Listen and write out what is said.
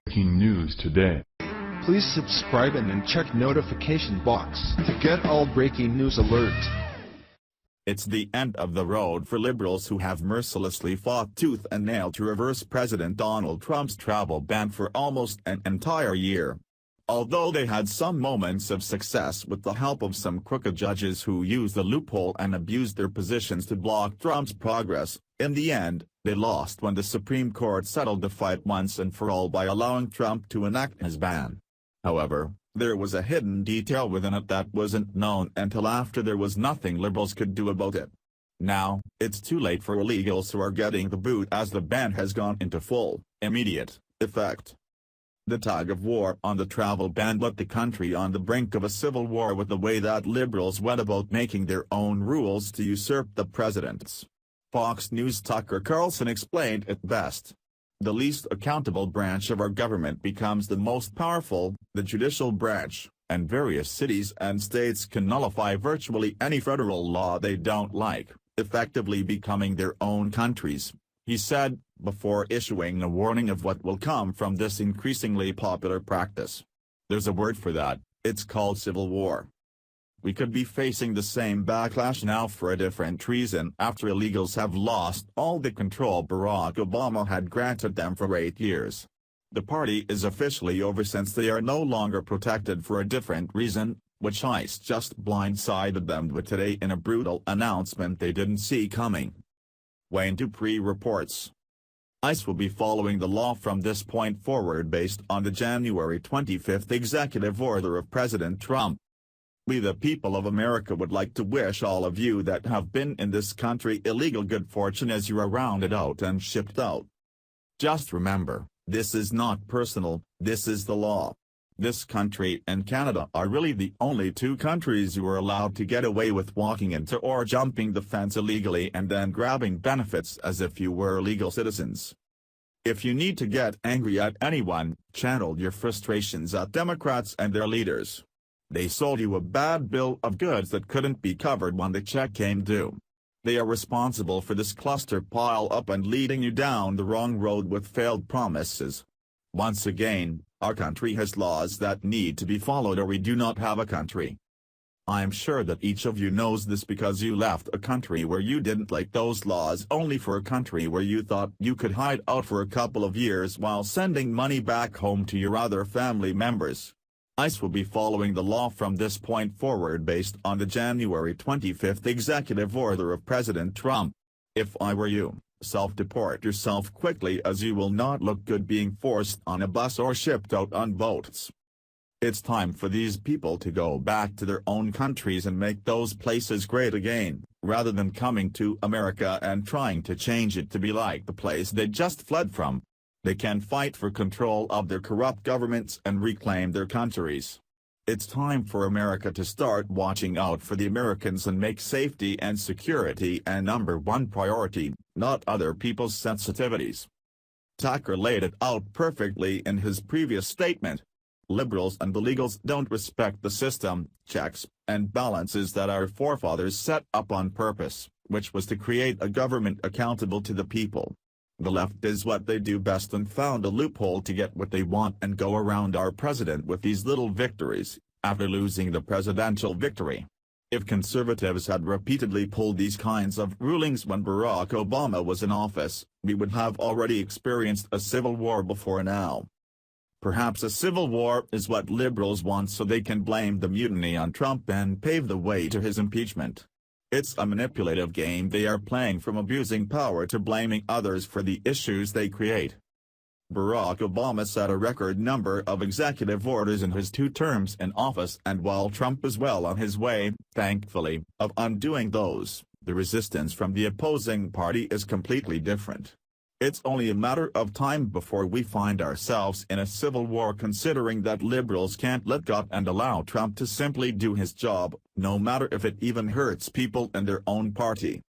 Breaking news today. Please subscribe and then check notification box to get all breaking news alerts. It's the end of the road for liberals who have mercilessly fought tooth and nail to reverse President Donald Trump's travel ban for almost an entire year. Although they had some moments of success with the help of some crooked judges who used the loophole and abused their positions to block Trump's progress, in the end, they lost when the Supreme Court settled the fight once and for all by allowing Trump to enact his ban. However, there was a hidden detail within it that wasn't known until after there was nothing liberals could do about it. Now, it's too late for illegals who are getting the boot as the ban has gone into full, immediate effect. The tug-of-war on the travel ban left the country on the brink of a civil war with the way that liberals went about making their own rules to usurp the president's. Fox News' Tucker Carlson explained it best. The least accountable branch of our government becomes the most powerful, the judicial branch, and various cities and states can nullify virtually any federal law they don't like, effectively becoming their own countries, he said, before issuing a warning of what will come from this increasingly popular practice. There's a word for that, it's called civil war. We could be facing the same backlash now for a different reason after illegals have lost all the control Barack Obama had granted them for 8 years. The party is officially over since they are no longer protected for a different reason, which ICE just blindsided them with today in a brutal announcement they didn't see coming. Wayne Dupree reports. ICE will be following the law from this point forward based on the January 25 executive order of President Trump. We the people of America would like to wish all of you that have been in this country illegal good fortune as you are rounded out and shipped out. Just remember, this is not personal, this is the law. This country and Canada are really the only two countries you are allowed to get away with walking into or jumping the fence illegally and then grabbing benefits as if you were legal citizens. If you need to get angry at anyone, channel your frustrations at Democrats and their leaders. They sold you a bad bill of goods that couldn't be covered when the check came due. They are responsible for this cluster pile up and leading you down the wrong road with failed promises. Once again, our country has laws that need to be followed or we do not have a country. I am sure that each of you knows this because you left a country where you didn't like those laws only for a country where you thought you could hide out for a couple of years while sending money back home to your other family members. ICE will be following the law from this point forward based on the January 25 executive order of President Trump. If I were you, self-deport yourself quickly as you will not look good being forced on a bus or shipped out on boats. It's time for these people to go back to their own countries and make those places great again, rather than coming to America and trying to change it to be like the place they just fled from. They can fight for control of their corrupt governments and reclaim their countries. It's time for America to start watching out for the Americans and make safety and security a #1 priority, not other people's sensitivities. Tucker laid it out perfectly in his previous statement. Liberals and illegals don't respect the system, checks, and balances that our forefathers set up on purpose, which was to create a government accountable to the people. The left is what they do best and found a loophole to get what they want and go around our president with these little victories, after losing the presidential victory. If conservatives had repeatedly pulled these kinds of rulings when Barack Obama was in office, we would have already experienced a civil war before now. Perhaps a civil war is what liberals want so they can blame the mutiny on Trump and pave the way to his impeachment. It's a manipulative game they are playing from abusing power to blaming others for the issues they create. Barack Obama set a record number of executive orders in his 2 terms in office, and while Trump is well on his way, thankfully, of undoing those, the resistance from the opposing party is completely different. It's only a matter of time before we find ourselves in a civil war, considering that liberals can't let go and allow Trump to simply do his job, no matter if it even hurts people in their own party.